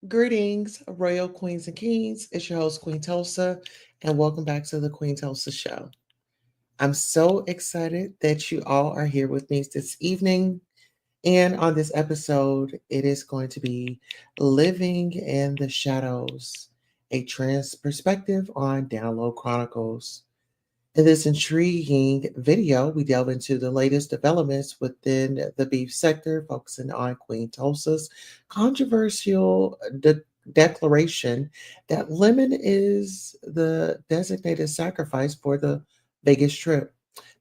Greetings, Royal Queens and Kings. It's your host, Queen Tulsa, and welcome back to the Queen Tulsa Show. I'm so excited that you all are here with me this evening. And on this episode, it is going to be Living in the Shadows, a trans perspective on Download Chronicles. In this intriguing video, we delve into the latest developments within the beef sector, focusing on Queen Tulsa's controversial declaration that lemon is the designated sacrifice for the Vegas trip.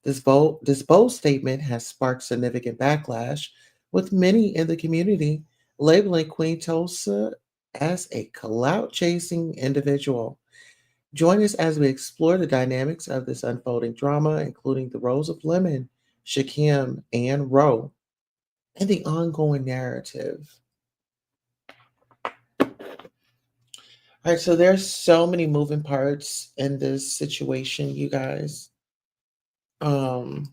This bold statement has sparked significant backlash, with many in the community labeling Queen Tulsa as a clout-chasing individual. Join us as we explore the dynamics of this unfolding drama, including the roles of Lemon, SHAKIM, and Ro, and the ongoing narrative. All right, so there's so many moving parts in this situation, you guys. Um,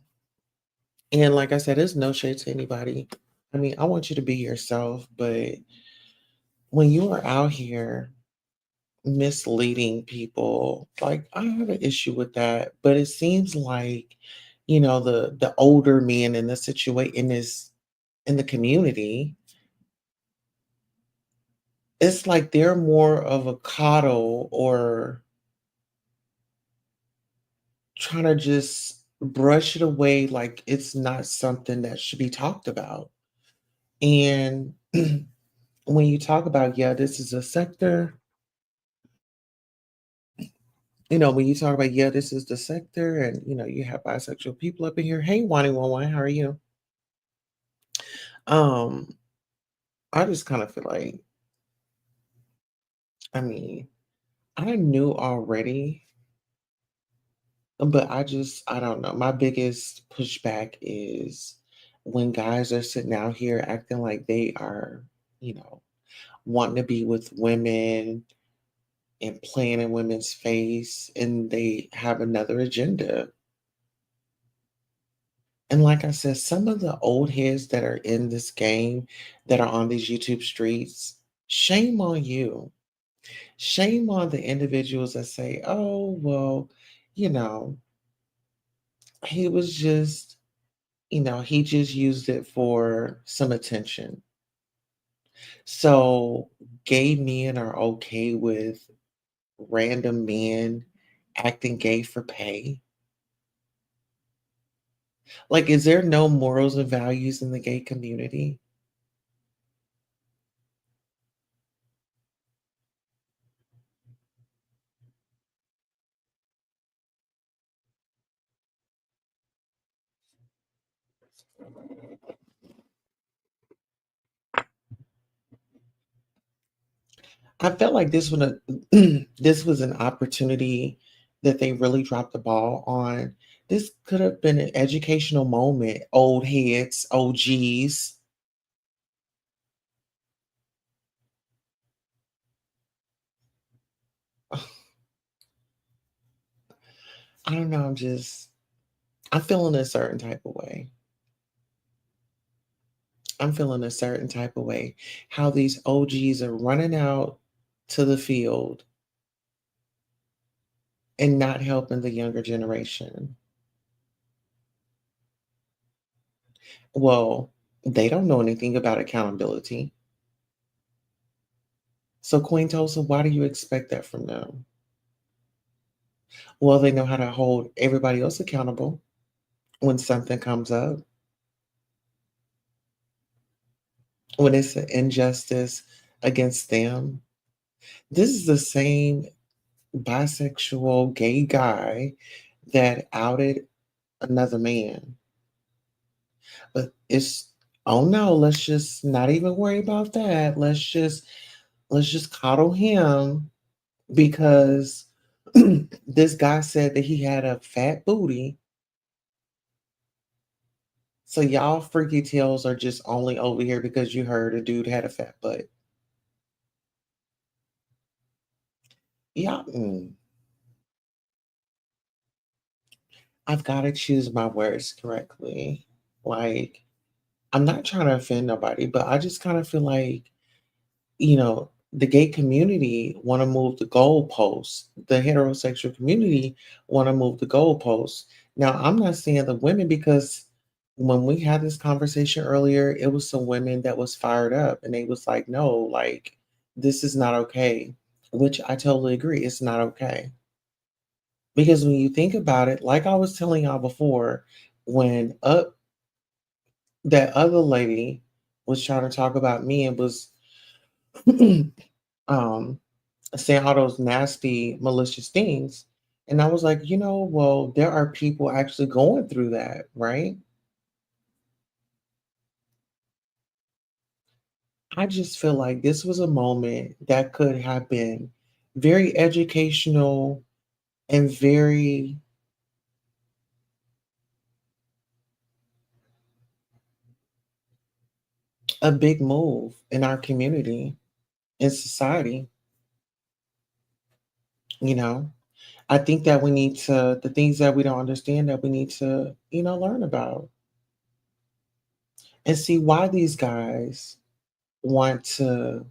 and like I said, there's no shade to anybody. I mean, I want you to be yourself, but when you are out here misleading people, like I have an issue with that. But it seems like, the older men in the situation in the community, it's like they're more of a coddle or trying to just brush it away like it's not something that should be talked about. And when you talk about, yeah, this is a sector, when you talk about, yeah, this is the sector, and you have bisexual people up in here. Hey, Wani, how are you? Um, I just kind of feel like, I mean, I knew already, but I don't know. My biggest pushback is when guys are sitting out here acting like they are, you know, wanting to be with women and playing in women's face, and they have another agenda. And like I said, some of the old heads that are in this game that are on these YouTube streets, shame on you. Shame on the individuals that say, oh, well, you know, he was just, he just used it for some attention. So gay men are okay with random men acting gay for pay. Like, is there no morals and values in the gay community? I felt like this was this was an opportunity that they really dropped the ball on. This could have been an educational moment, old heads, OGs. I don't know. I'm feeling a certain type of way. I'm feeling a certain type of way. How these OGs are running out to the field and not helping the younger generation. Well, they don't know anything about accountability. So, Queen Tulsa, why do you expect that from them? Well, they know how to hold everybody else accountable when something comes up, when it's an injustice against them. This is the same bisexual gay guy that outed another man. But it's, oh no, let's just not even worry about that. Let's just coddle him because this guy said that he had a fat booty. So y'all freaky tails are just only over here because you heard a dude had a fat butt. Yeah, I've got to choose my words correctly. Like, I'm not trying to offend nobody, but I just kind of feel like, the gay community want to move the goalposts. The heterosexual community want to move the goalposts. Now, I'm not saying the women because when we had this conversation earlier, it was some women that was fired up and they was like, no, like this is not okay, which I totally agree. It's not okay. Because when you think about it, like I was telling y'all before, when that other lady was trying to talk about me and was um saying all those nasty, malicious things. And I was like, well, there are people actually going through that, right? I just feel like this was a moment that could have been very educational and very a big move in our community, in society. You know, I think that we need to, the things that we don't understand, that we need to, learn about and see why these guys want to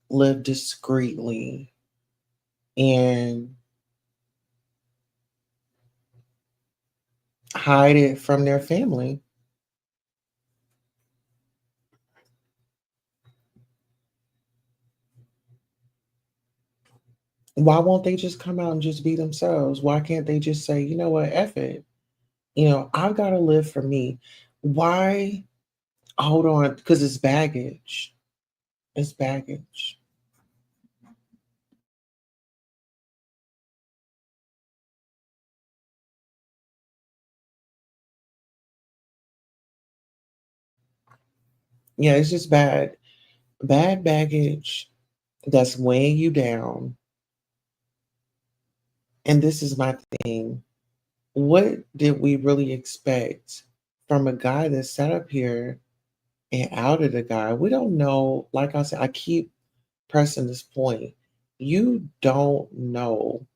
live discreetly and hide it from their family. Why won't they just come out and just be themselves? Why can't they just say, you know what, F it? I've got to live for me. Why? Hold on, because it's baggage. It's baggage. Yeah, it's just bad. Bad baggage that's weighing you down. And this is my thing. What did we really expect from a guy that sat up here and outed a guy? We don't know. Like I said, I keep pressing this point. You don't know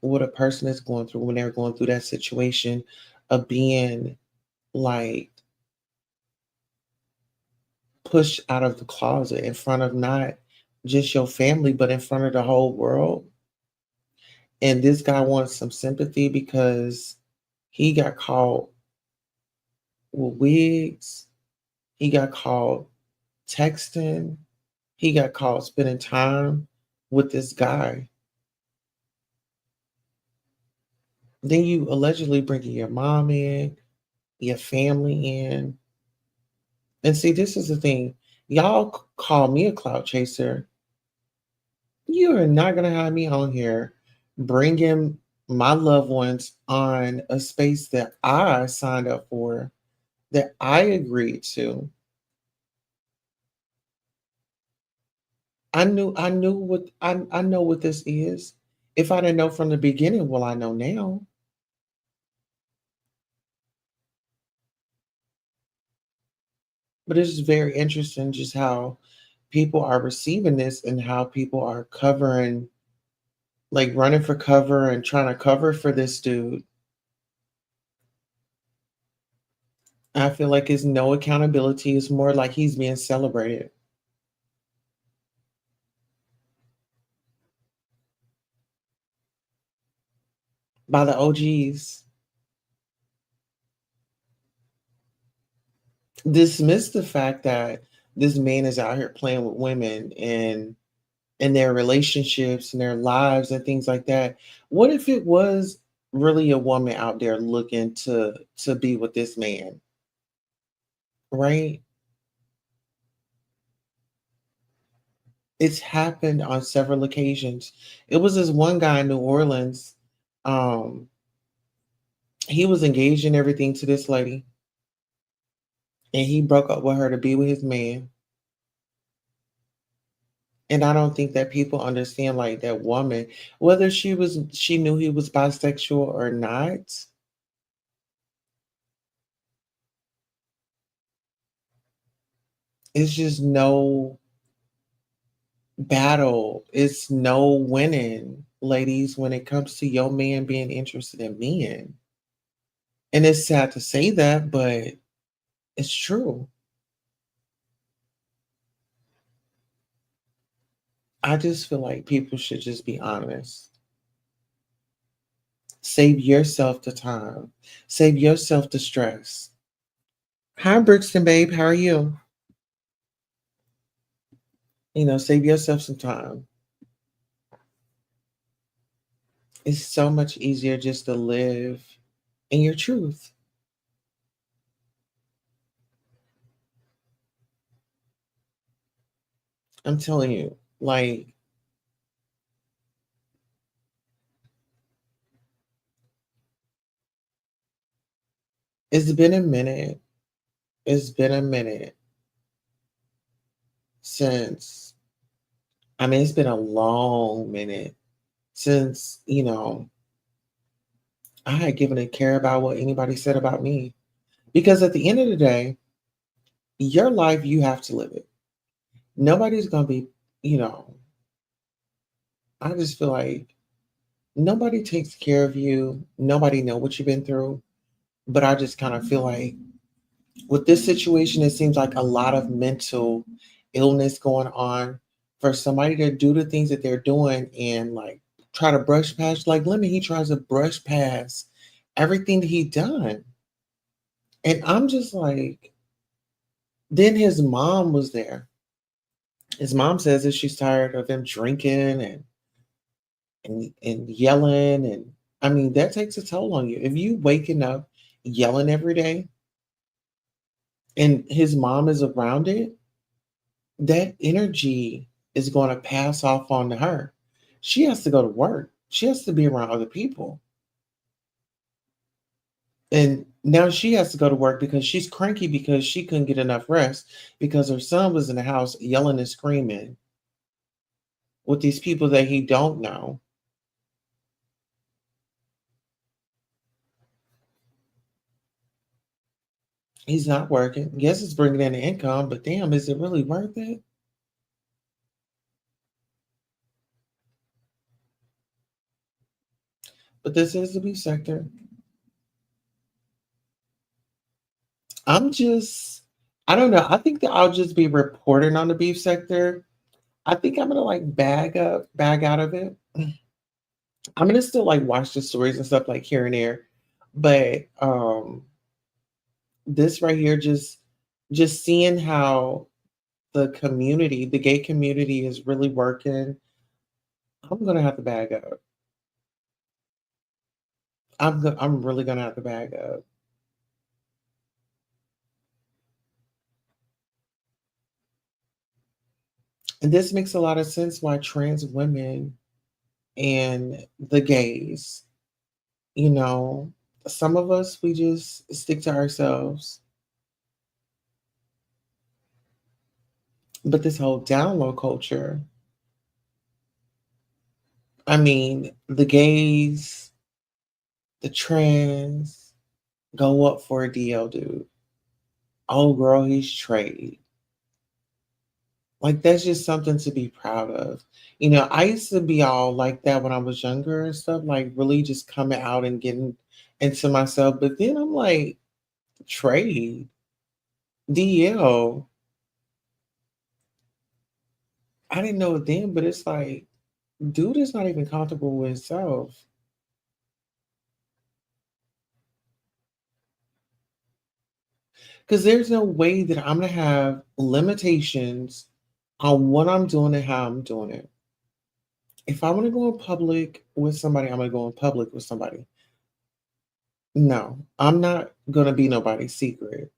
what a person is going through when they're going through that situation of being like pushed out of the closet in front of not just your family, but in front of the whole world. And this guy wants some sympathy because he got caught with wigs, he got caught texting, he got caught spending time with this guy. Then you allegedly bringing your mom in, your family in. And see, this is the thing. Y'all call me a clout chaser. You are not going to have me on here bringing my loved ones on a space that I signed up for, that I agreed to. I knew what I know what this is. If I didn't know from the beginning, well, I know now. But it's just very interesting just how people are receiving this and how people are covering, like running for cover and trying to cover for this dude. I feel like it's no accountability. It's more like he's being celebrated. by the OGs. Dismiss the fact that this man is out here playing with women and their relationships and their lives and things like that. What if it was really a woman out there looking to be with this man, right? It's happened on several occasions. It was this one guy in New Orleans. Um, he was engaged in everything to this lady, and he broke up with her to be with his man. And I don't think that people understand like that woman, whether she knew he was bisexual or not, it's just no battle. It's no winning, ladies, when it comes to your man being interested in men. And it's sad to say that, but it's true. I just feel like people should just be honest. Save yourself the time. Save yourself the stress. Hi, Brixton, babe. How are you? Save yourself some time. It's so much easier just to live in your truth. I'm telling you, like, it's been a minute. It's been a minute since, I mean, it's been a long minute since, I had given a care about what anybody said about me. Because at the end of the day, your life, you have to live it. Nobody's going to be, you know, I just feel like nobody takes care of you. Nobody know what you've been through. But I just kind of feel like with this situation, it seems like a lot of mental illness going on for somebody to do the things that they're doing and like try to brush past, like Lemon, he tries to brush past everything that he done. And I'm just like, then his mom was there. His mom says that she's tired of him drinking and yelling. And I mean, that takes a toll on you. If you waking up yelling every day and his mom is around it, that energy is going to pass off on to her. She has to go to work. She has to be around other people. And now she has to go to work because she's cranky because she couldn't get enough rest because her son was in the house yelling and screaming with these people that he don't know. He's not working. Yes, it's bringing in the income, but damn, is it really worth it? But this is the beef sector. I'm just, I don't know. I think that I'll just be reporting on the beef sector. I think I'm gonna like bag out of it. I'm gonna still like watch the stories and stuff like here and there, but this right here, just seeing how the community, the gay community, is really working. I'm gonna have to bag up. I'm really gonna have to bag up, and this makes a lot of sense why trans women and the gays, you know, some of us we just stick to ourselves, but this whole download culture. I mean, the gays, the trans go up for a deal, dude. Oh, girl, he's trade. Like, that's just something to be proud of. I used to be all like that when I was younger and stuff, like really just coming out and getting into myself. But then I'm like, trade, DL. I didn't know it then, but it's like, dude is not even comfortable with himself. Because there's no way that I'm going to have limitations on what I'm doing and how I'm doing it. If I want to go in public with somebody, I'm going to go in public with somebody. No, I'm not going to be nobody's secret.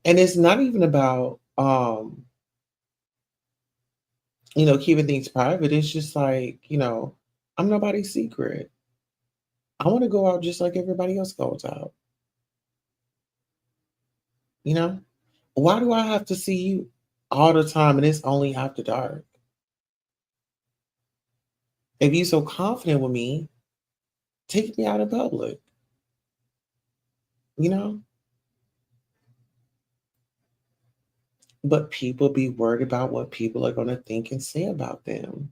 And it's not even about, keeping things private. It's just like, I'm nobody's secret. I want to go out just like everybody else goes out. You know, why do I have to see you all the time and it's only after dark? If you're so confident with me, take me out in public, you know? But people be worried about what people are going to think and say about them.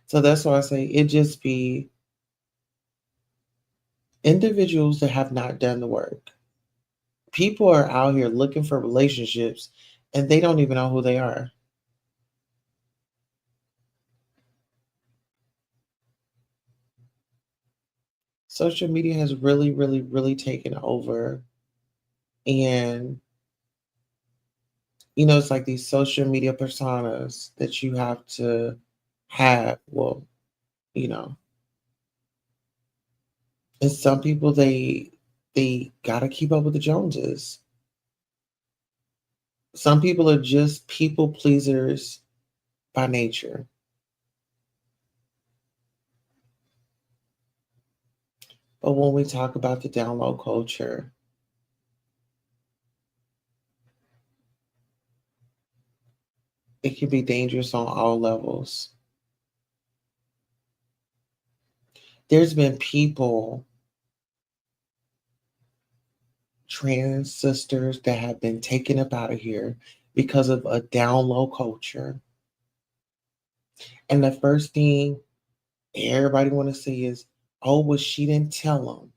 So that's why I say it just be individuals that have not done the work. People are out here looking for relationships and they don't even know who they are. Social media has really, really, really taken over. And, it's like these social media personas that you have to have. Well, you know, and some people they gotta keep up with the Joneses. Some people are just people pleasers by nature. But when we talk about the download culture, it can be dangerous on all levels. There's been people, trans sisters, that have been taken up out of here because of a download culture. And the first thing everybody want to say is, oh, well, she didn't tell them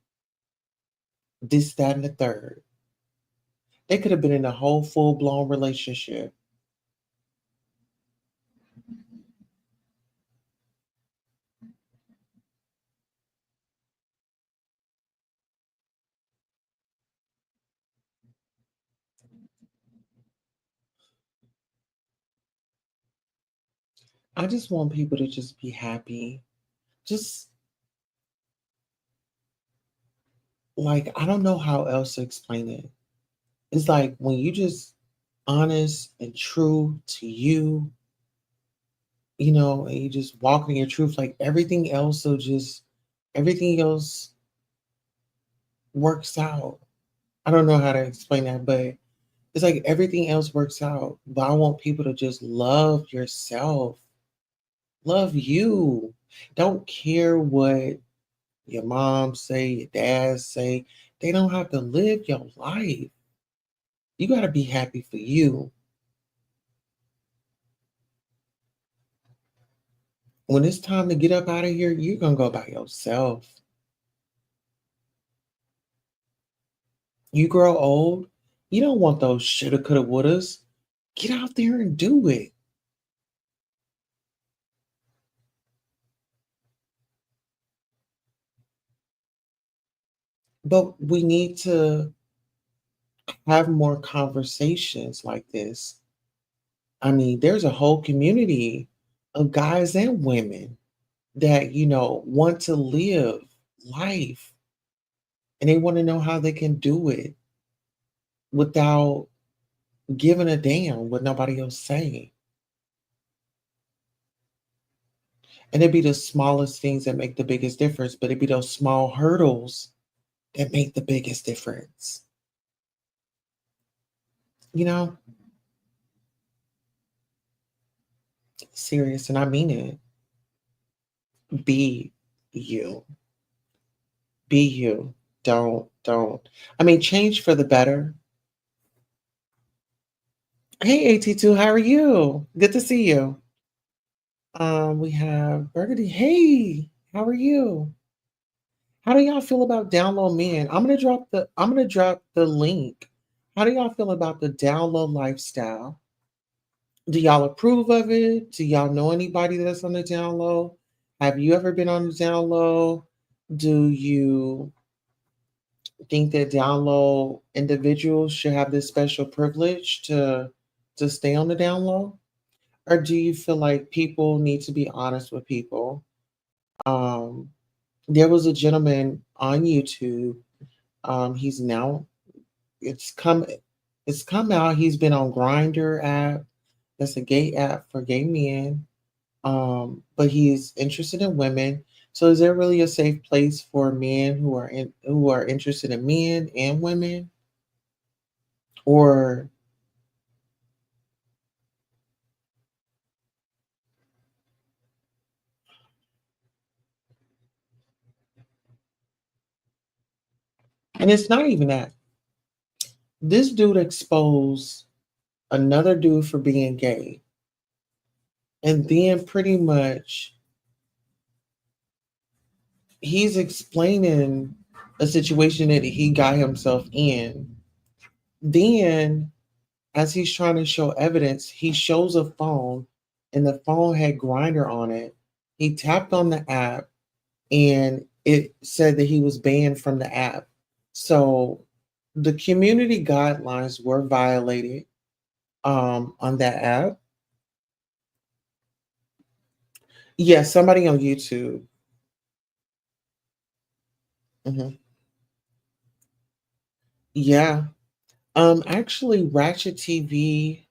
this, that, and the third. They could have been in a whole full blown relationship. I just want people to just be happy. Just like, I don't know how else to explain it. It's like when you just honest and true to you, and you just walk in your truth, like everything else works out. I don't know how to explain that, but it's like everything else works out. But I want people to just love yourself. Love you. Don't care what your mom say, your dad say. They don't have to live your life. You got to be happy for you. When it's time to get up out of here, you're going to go by yourself. You grow old, you don't want those shoulda, coulda, wouldas. Get out there and do it. But we need to have more conversations like this. I mean, there's a whole community of guys and women that, want to live life and they want to know how they can do it without giving a damn what nobody else saying. And it'd be the smallest things that make the biggest difference, but it'd be those small hurdles that make the biggest difference. You know, serious, and I mean it. Be you. Be you. Don't. I mean, change for the better. Hey, AT2, how are you? Good to see you. We have Burgundy. Hey, how are you? How do y'all feel about download men? I'm gonna drop the link. How do y'all feel about the download lifestyle? Do y'all approve of it? Do y'all know anybody that's on the download? Have you ever been on the download? Do you think that down low individuals should have this special privilege to stay on the down low? Or do you feel like people need to be honest with people? Um, there was a gentleman on YouTube. He's now it's come it's come out. He's been on Grinder app. That's a gay app for gay men. But he's interested in women. So is there really a safe place for men who are interested in men and women? Or and it's not even that. This dude exposed another dude for being gay. And then pretty much he's explaining a situation that he got himself in. Then, as he's trying to show evidence, he shows a phone and the phone had Grinder on it. He tapped on the app and it said that he was banned from the app. So the community guidelines were violated on that app. Yeah, somebody on YouTube. Mhm. Yeah. Actually, Ratchet TV,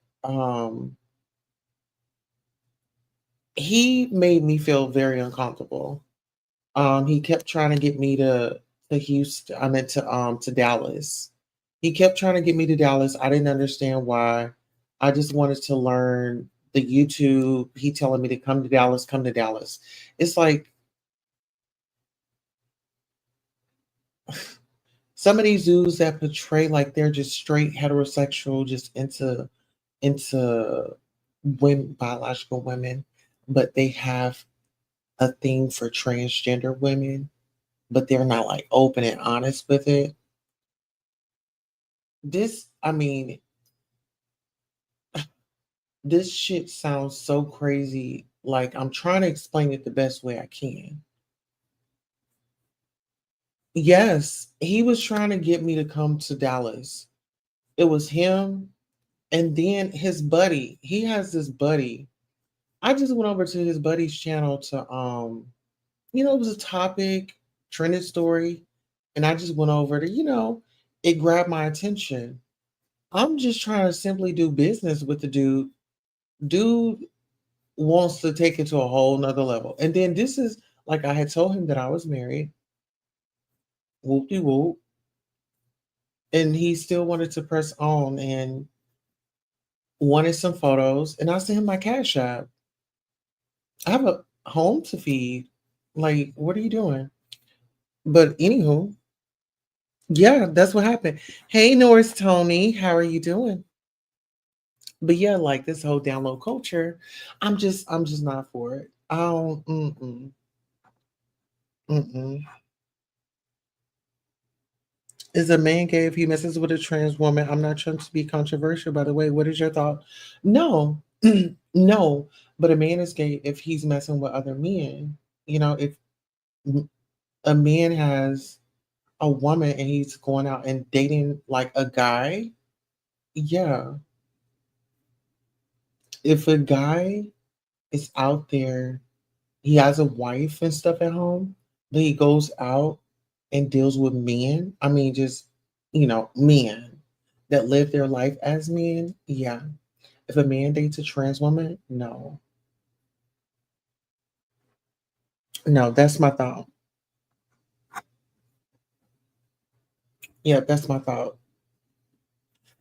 he made me feel very uncomfortable. He kept trying to get me to Houston. I meant to Dallas. He kept trying to get me to Dallas. I didn't understand why. I just wanted to learn the YouTube. He telling me to come to Dallas, come to Dallas. It's like some of these dudes that portray like they're just straight heterosexual, just into women, biological women, but they have a thing for transgender women, but they're not like open and honest with it. I mean, this shit sounds so crazy. Like I'm trying to explain it the best way I can. Yes, he was trying to get me to come to Dallas. It was him and then his buddy. He has this buddy. I just went over to his buddy's channel to it was a topic, trending story, and I just went over to, it grabbed my attention. I'm just trying to simply do business with the dude. Dude wants to take it to a whole nother level. And then this is like I had told him that I was married, whoop de whoop, and he still wanted to press on and wanted some photos. And I sent him my cash app. I have a home to feed. Like, what are you doing? But anywho, yeah, that's what happened. Hey, Norris Tony, how are you doing? But yeah, like this whole download culture, I'm just not for it. I don't. Mm-mm. Is a man gay if he messes with a trans woman? I'm not trying to be controversial, by the way. What is your thought? No, no. But a man is gay if he's messing with other men. If a man has a woman and he's going out and dating like a guy, yeah. If a guy is out there, he has a wife and stuff at home, but he goes out and deals with men. I mean, just, men that live their life as men. Yeah. If a man dates a trans woman, no. No, that's my thought. Yeah, that's my thought.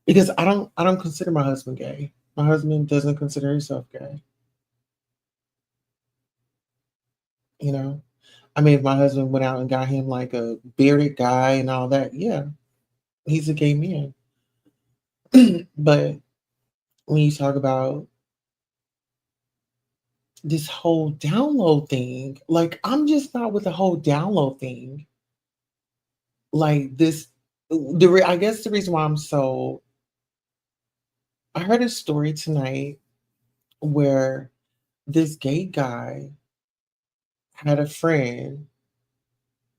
Because I don't consider my husband gay. My husband doesn't consider himself gay, you know? I mean, if my husband went out and got him like a bearded guy and all that, yeah, he's a gay man. But when you talk about this whole download thing, like I'm just not with the whole download thing. Like this, I guess the reason why I heard a story tonight where this gay guy had a friend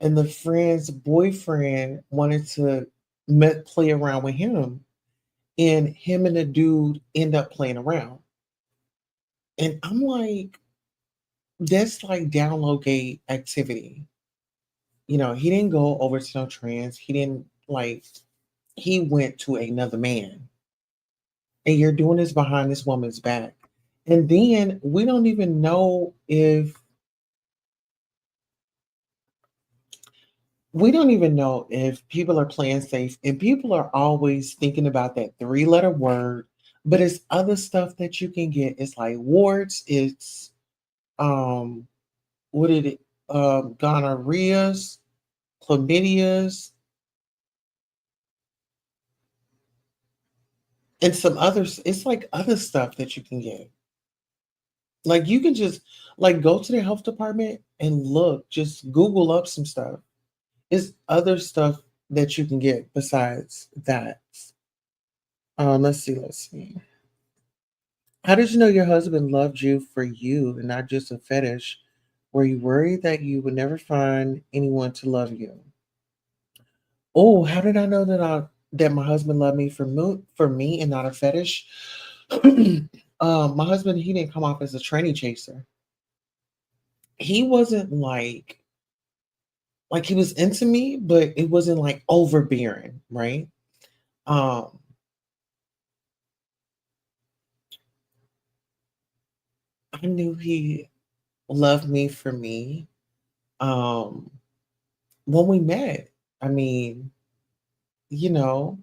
and the friend's boyfriend wanted to play around with him, and him and the dude end up playing around. And I'm like, that's like download gay activity. He didn't go over to no trans. He didn't like, he went to another man. And you're doing this behind this woman's back. And then we don't even know if people are playing safe, and people are always thinking about that three-letter word, but it's other stuff that you can get. It's like warts, it's um what did it gonorrheas, chlamydias, and some others. It's like other stuff that you can get. Like you can just like go to the health department and look, just Google up some stuff. It's other stuff that you can get besides that. Let's see. How did you know your husband loved you for you and not just a fetish? Were you worried that you would never find anyone to love you? Oh, how did I know that my husband loved me for me and not a fetish? My husband, he didn't come off as a tranny chaser. He wasn't like he was into me, but it wasn't like overbearing, right? Um, I knew he loved me for me. Um, when we met, I mean, you know,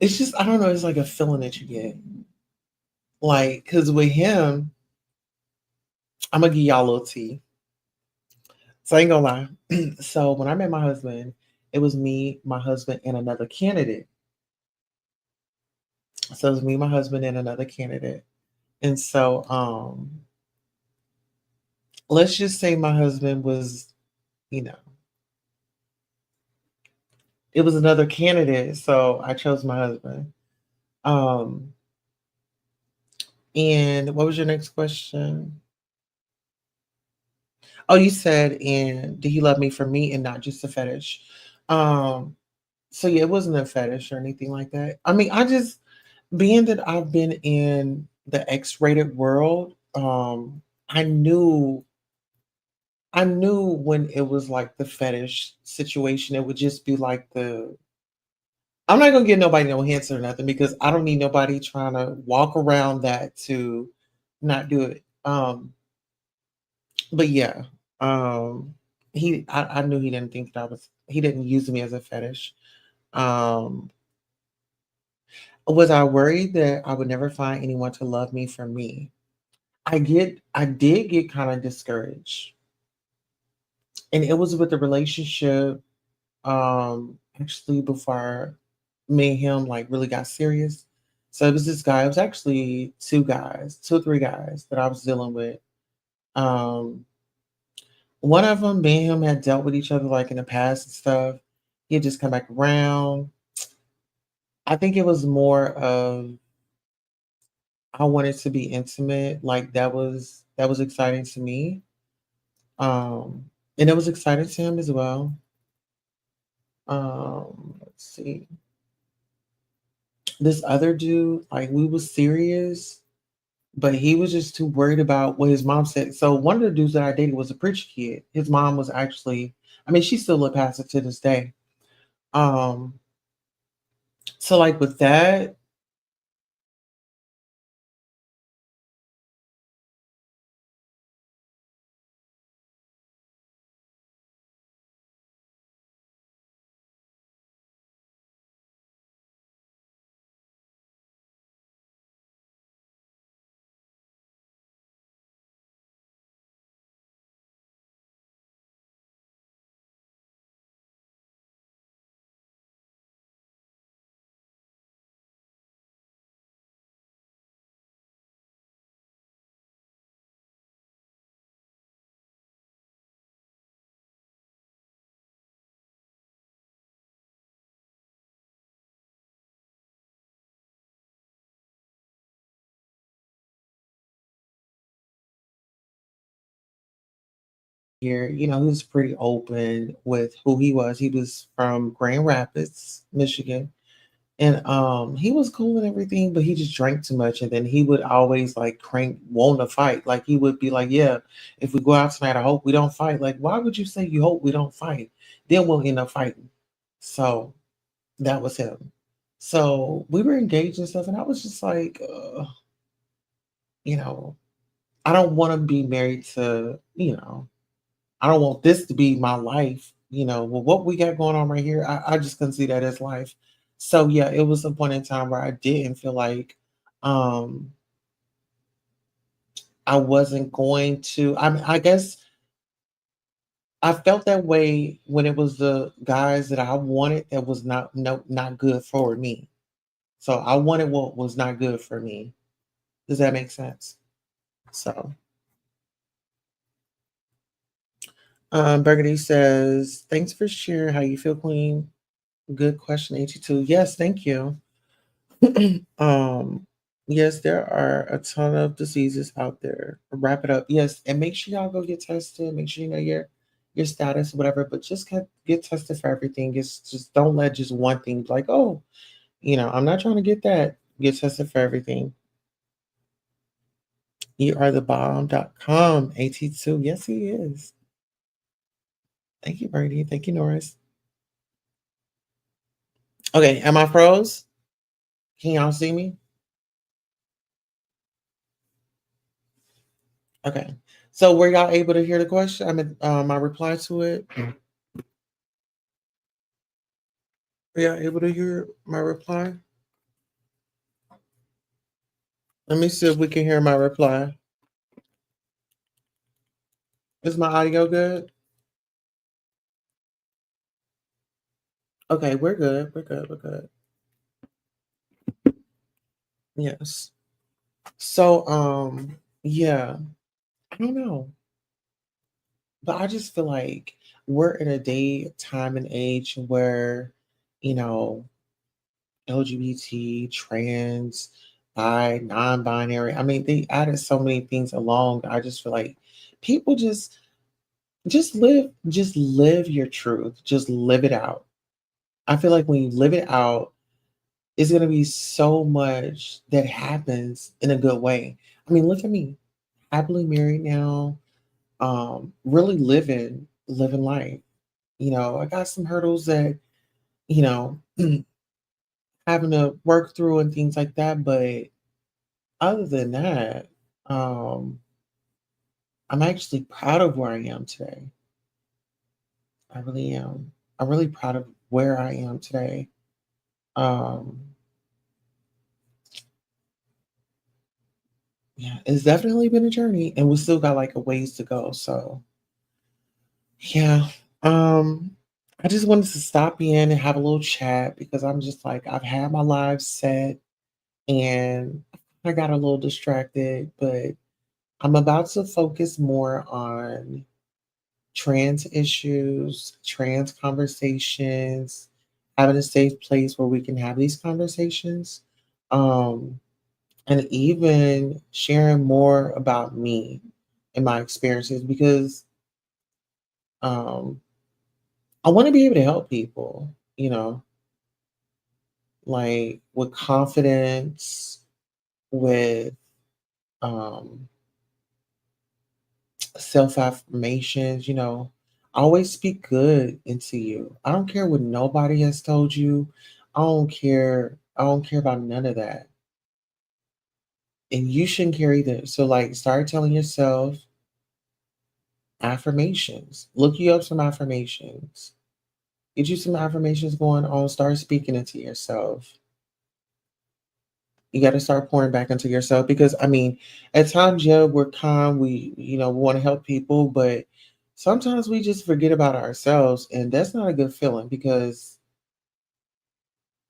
it's just I don't know. It's like a feeling that you get, like, because with him, I'm gonna give y'all a little tea. So I ain't gonna lie. So when I met my husband, it was me, my husband, and another candidate. So it was me, my husband, and another candidate. And so let's just say my husband was, you know, it was another candidate, so I chose my husband. Um, and what was your next question? Oh, you said, and did he love me for me and not just a fetish? Um, so yeah, it wasn't a fetish or anything like that. I mean, I just being that I've been in the X-rated world, I knew when it was like the fetish situation, it would just be like the I'm not gonna give nobody no hints or nothing because I don't need nobody trying to walk around that to not do it. But yeah, I knew he didn't think that he didn't use me as a fetish. Um, was I worried that I would never find anyone to love me for me? I did get kind of discouraged, and it was with the relationship. Actually, before me and him like really got serious. So it was this guy. It was actually two or three guys that I was dealing with. Um, One of them, me and him had dealt with each other like in the past and stuff. He had just come back around. I think it was more of I wanted to be intimate. Like that was exciting to me. And it was exciting to him as well. Let's see. This other dude, like we was serious, but he was just too worried about what his mom said. So one of the dudes that I dated was a preacher kid. His mom was actually, I mean, she's still a pastor to this day. Um, so like with that, here. He was pretty open with who he was. He was from Grand Rapids, Michigan. And he was cool and everything, but he just drank too much. And then he would always like crank, want to fight. Like he would be like, "Yeah, if we go out tonight, I hope we don't fight." Like, why would you say you hope we don't fight? Then we'll end up fighting. So that was him. So we were engaged and stuff, and I was just like, you know, I don't want to be married to, I don't want this to be my life. Well, what we got going on right here, I just couldn't see that as life. So yeah, it was a point in time where I didn't feel like um I wasn't going to. I guess I felt that way when it was the guys that I wanted that was not good for me. So I wanted what was not good for me. Does that make sense? So Burgundy says, "Thanks for sharing how you feel, Queen. Good question, 82. Yes, thank you. um, yes, there are a ton of diseases out there. Wrap it up. Yes, and make sure y'all go get tested. Make sure you know your status, whatever. But just get tested for everything. It's just don't let just one thing be like, oh, I'm not trying to get that. Get tested for everything. You are the bomb.com, 82. Yes, he is. Thank you, Bernie. Thank you, Norris. Okay, am I froze? Can y'all see me? Okay. So were y'all able to hear the question? I mean, my reply to it. Were y'all able to hear my reply? Let me see if we can hear my reply. Is my audio good? Okay, we're good. We're good. We're good. Yes. So, yeah, I don't know, but I just feel like we're in a day, time, and age where, you know, LGBT, trans, bi, non-binary. I mean, they added so many things along. I just feel like people just live your truth. Just live it out. I feel like when you live it out, it's gonna be so much that happens in a good way. I mean, look at me, happily married now, really living life. I got some hurdles that, you know, having to work through and things like that. But other than that, um, I'm actually proud of where I am today. I really am. I'm really proud of where I am today. Um, yeah, it's definitely been a journey, and we still got like a ways to go. So yeah, um, I just wanted to stop in and have a little chat because I'm just like I've had my live set, and I got a little distracted, but I'm about to focus more on trans issues, trans conversations, having a safe place where we can have these conversations, um, and even sharing more about me and my experiences because um, I want to be able to help people, like with confidence, with um, self affirmations, always speak good into you. I don't care what nobody has told you. I don't care. I don't care about none of that. And you shouldn't care either. So like start telling yourself affirmations. Look you up some affirmations. Get you some affirmations going on. Start speaking into yourself. You got to start pouring back into yourself because I mean, at times, yeah, we're kind, we want to help people, but sometimes we just forget about ourselves, and that's not a good feeling because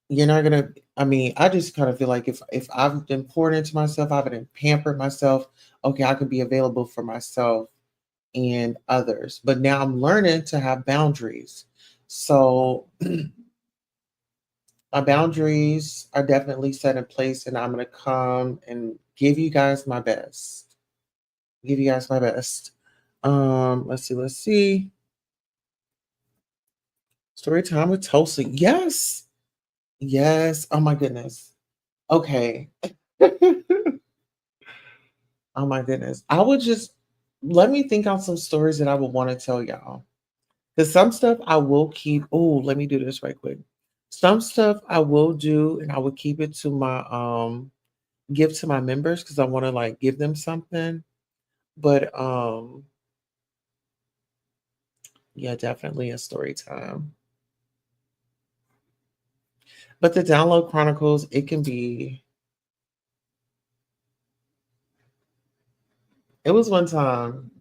you're not gonna. I mean, I just kind of feel like if I've been poured into myself, I've been pampered myself. Okay, I can be available for myself and others, but now I'm learning to have boundaries. So my boundaries are definitely set in place, and I'm going to come and give you guys my best. Give you guys my best. Let's see. Story time with Tulsa. Yes. Yes. Oh my goodness. Okay. Oh my goodness. I would just let me think on some stories that I would want to tell y'all. Because some stuff I will keep. Oh, let me do this right quick. Some stuff I will do and I will keep it to my give to my members because I want to like give them something. But yeah, definitely a story time. But the download chronicles, it can be it was one time,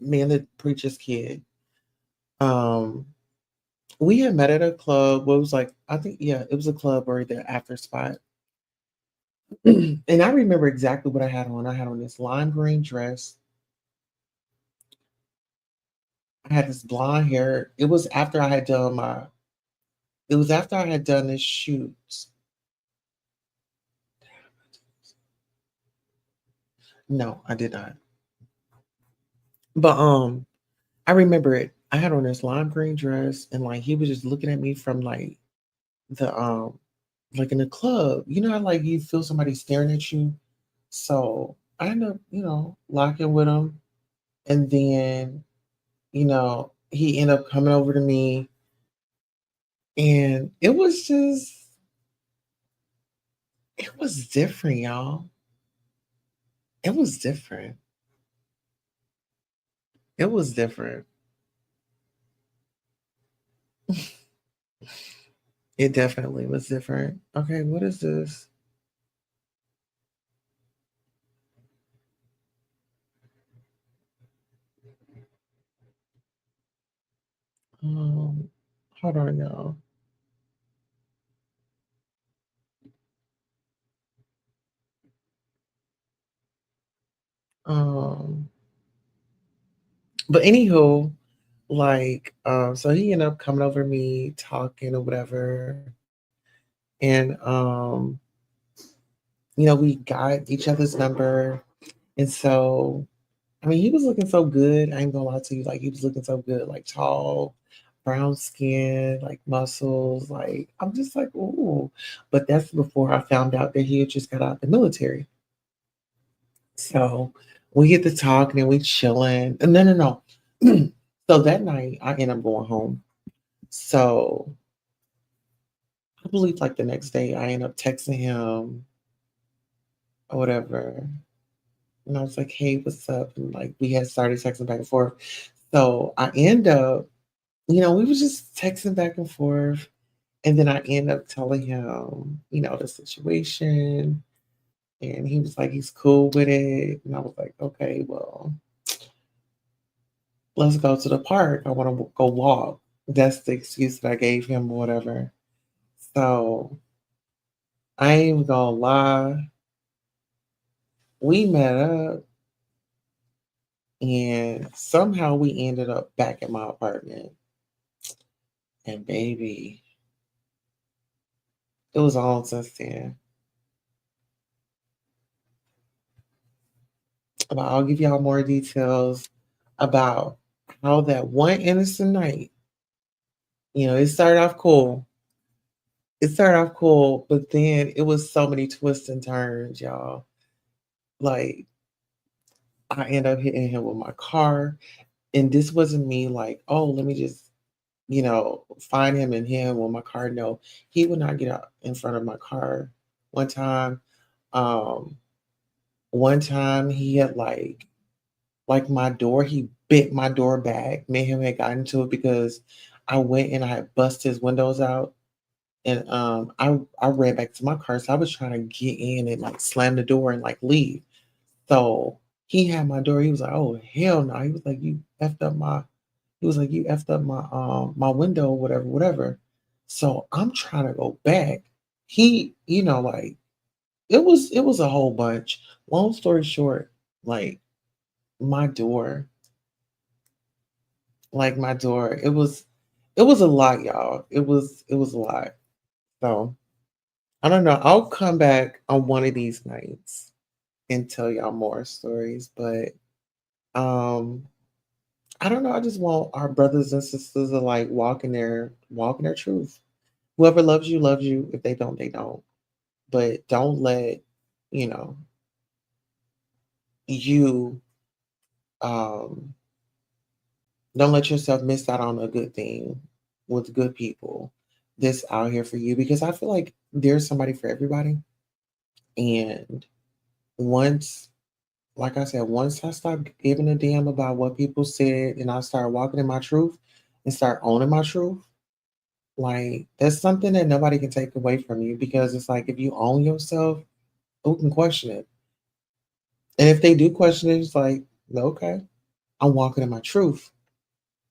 me and the preacher's kid. Um we had met at a club. What was like, I think, yeah, it was a club or the after spot. And I remember exactly what I had on. I had on this lime green dress. I had this blonde hair. It was after I had done this shoot. No, I did not. But I remember it. I had on this lime green dress and like he was just looking at me from like in the club. You know how like you feel somebody staring at you? So I ended up, locking with him. And then, he ended up coming over to me and it was different, y'all. It was different. It was different. It definitely was different. Okay, what is this? Um, Hold on, y'all. Um, but anywho, like, so he ended up coming over to me, talking or whatever, and we got each other's number, and so I mean, he was looking so good. I ain't gonna lie to you. Like, he was looking so good, like tall, brown skin, like muscles. Like, I'm just like, ooh. But that's before I found out that he had just got out the military. So we get to talking and we chilling. No, no, no. So that night, I end up going home. So I believe like the next day, I end up texting him or whatever. And I was like, hey, what's up? And like, we had started texting back and forth. So I end up we was just texting back and forth. And then I end up telling him, the situation. And he was like, he's cool with it. And I was like, okay, well, let's go to the park. I want to go walk. That's the excuse that I gave him, or whatever. So I ain't even gonna lie. We met up and somehow we ended up back at my apartment. And baby, it was on since then. But I'll give y'all more details about how that one innocent night, it started off cool. It started off cool, but then it was so many twists and turns, y'all. Like, I ended up hitting him with my car. And this wasn't me like, oh, let me just, find him and him with my car. No, he would not get out in front of my car. One time, um, one time he had like my door, he bent my door back. Me and him had gotten into it because I went and I had bust his windows out. And I ran back to my car. So I was trying to get in and like slam the door and like leave. So he had my door. He was like, oh hell no. He was like, you effed up my window, whatever, whatever. So I'm trying to go back. He, like it was a whole bunch. Long story short, like my door my door. It was a lot, y'all. It was a lot. So I don't know. I'll come back on one of these nights and tell y'all more stories. But Um, I don't know. I just want our brothers and sisters to like walk in their truth. Whoever loves you loves you. If they don't, they don't. But don't let you know you um don't let yourself miss out on a good thing with good people that's out here for you, because I feel like there's somebody for everybody. And once, like I said, once I stop giving a damn about what people said and I start walking in my truth and start owning my truth, like that's something that nobody can take away from you, because it's like if you own yourself, who can question it? And if they do question it, it's like, okay, I'm walking in my truth.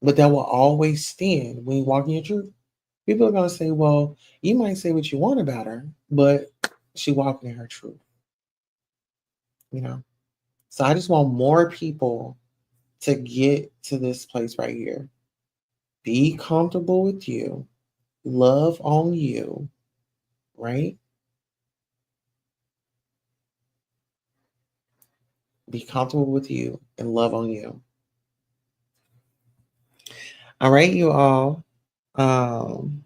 But that will always stand when you walk in your truth. People are gonna say, well, you might say what you want about her, but she walking in her truth, you know. So I just want more people to get to this place right here. Be comfortable with you, love on you, right? Be comfortable with you and love on you. All right, you all. Um,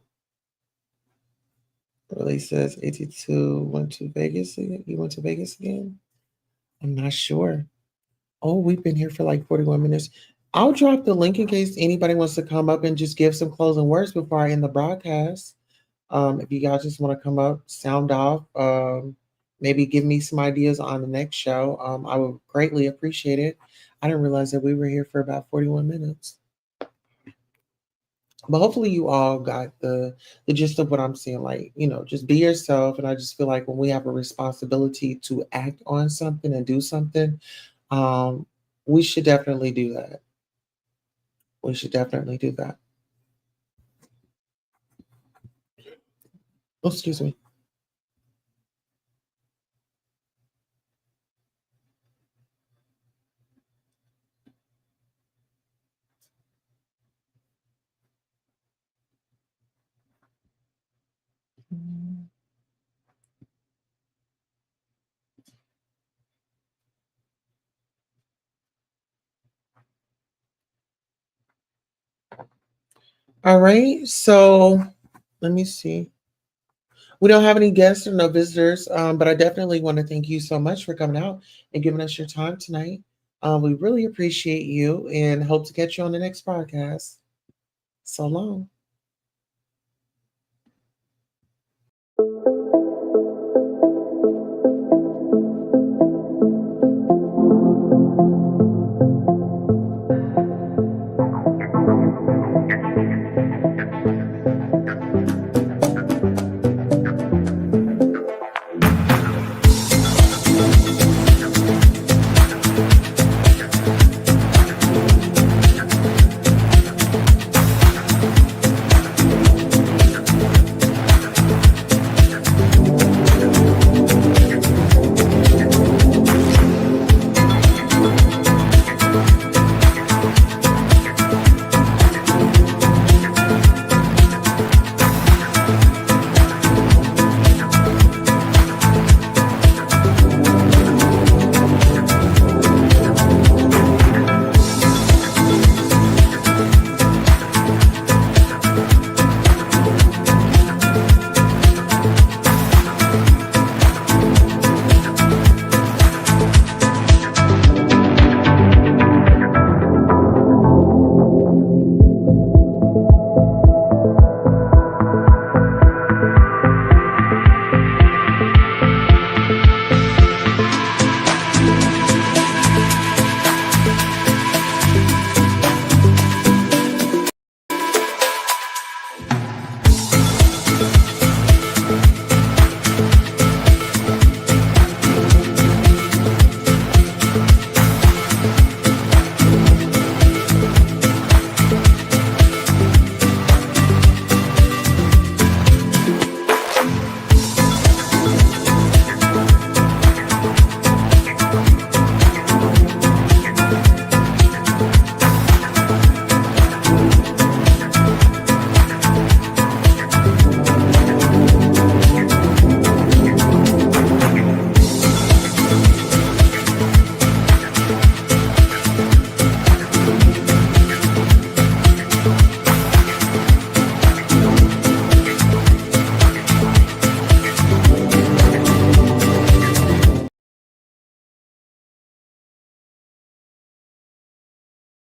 really says 82 went to Vegas again. You went to Vegas again? I'm not sure. Oh, we've been here for like 41 minutes. I'll drop the link in case anybody wants to come up and just give some closing words before I end the broadcast. If you guys just want to come up, sound off, maybe give me some ideas on the next show, I would greatly appreciate it. I didn't realize that we were here for about 41 minutes. But hopefully you all got the gist of what I'm saying. Like, just be yourself. And I just feel like when we have a responsibility to act on something and do something, um, we should definitely do that. We should definitely do that. Oh, excuse me. All right. So let me see. We don't have any guests or no visitors, but I definitely want to thank you so much for coming out and giving us your time tonight. We really appreciate you and hope to catch you on the next podcast. So long.